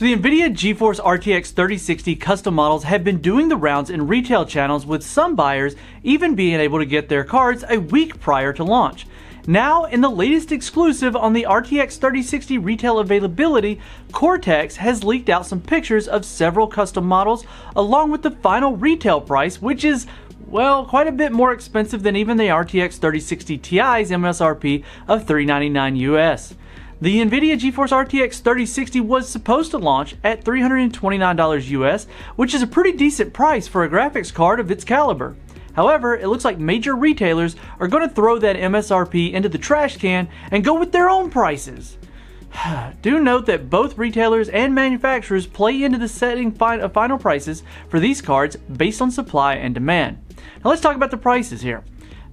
The NVIDIA GeForce RTX 3060 custom models have been doing the rounds in retail channels, with some buyers even being able to get their cards a week prior to launch. Now, in the latest exclusive on the RTX 3060 retail availability, Cortex has leaked out some pictures of several custom models along with the final retail price, which is, well, quite a bit more expensive than even the RTX 3060 Ti's MSRP of $399 US. The NVIDIA GeForce RTX 3060 was supposed to launch at $329 US, which is a pretty decent price for a graphics card of its caliber. However, it looks like major retailers are going to throw that MSRP into the trash can and go with their own prices. Do note that both retailers and manufacturers play into the setting of final prices for these cards based on supply and demand. Now let's talk about the prices here.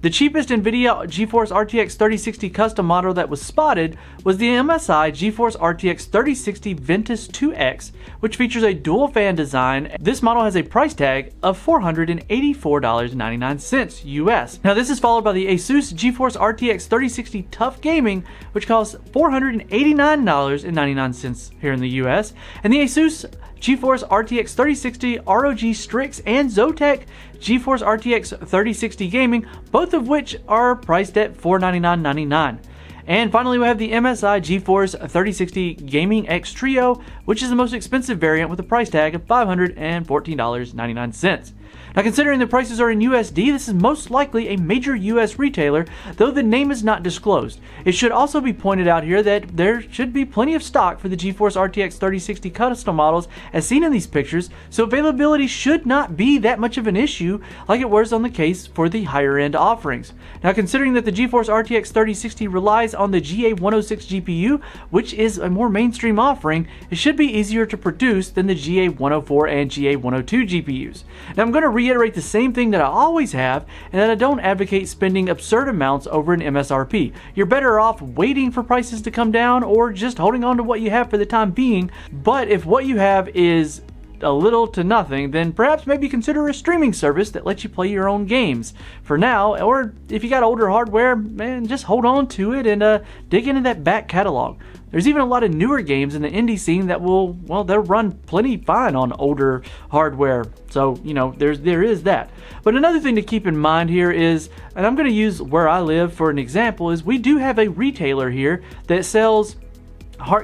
The cheapest NVIDIA GeForce RTX 3060 custom model that was spotted was the MSI GeForce RTX 3060 Ventus 2X, which features a dual fan design. This model has a price tag of $484.99 US. Now this is followed by the ASUS GeForce RTX 3060 Tough Gaming, which costs $489.99 here in the US, and the ASUS GeForce RTX 3060 ROG Strix and ZOTAC GeForce RTX 3060 Gaming, both of which are priced at $499.99. And finally, we have the MSI GeForce 3060 Gaming X Trio, which is the most expensive variant with a price tag of $514.99. Now, considering the prices are in USD, this is most likely a major US retailer, though the name is not disclosed. It should also be pointed out here that there should be plenty of stock for the GeForce RTX 3060 custom models as seen in these pictures, so availability should not be that much of an issue like it was on the case for the higher end offerings. Now, considering that the GeForce RTX 3060 relies on the GA106 GPU, which is a more mainstream offering, it should be easier to produce than the GA104 and GA102 GPUs. Now, I'm going to reiterate the same thing that I always have, and that I don't advocate spending absurd amounts over an MSRP. You're better off waiting for prices to come down or just holding on to what you have for the time being. But if what you have is a little to nothing, then perhaps maybe consider a streaming service that lets you play your own games for now. Or if you got older hardware, man, just hold on to it and dig into that back catalog. There's even a lot of newer games in the indie scene that will, well, they'll run plenty fine on older hardware. So, you know, there is that. But another thing to keep in mind here is, and I'm going to use where I live for an example, is we do have a retailer here that sells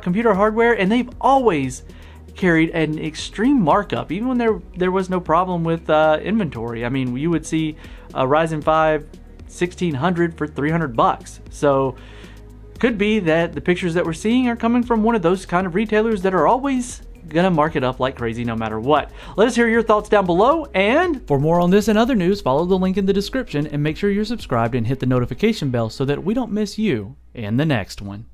computer hardware, and they've always carried an extreme markup, even when there was no problem with inventory. I mean, you would see a Ryzen 5 1600 for $300. So could be that the pictures that we're seeing are coming from one of those kind of retailers that are always gonna mark it up like crazy no matter what. Let us hear your thoughts down below, and for more on this and other news, follow the link in the description and make sure you're subscribed and hit the notification bell so that we don't miss you in the next one.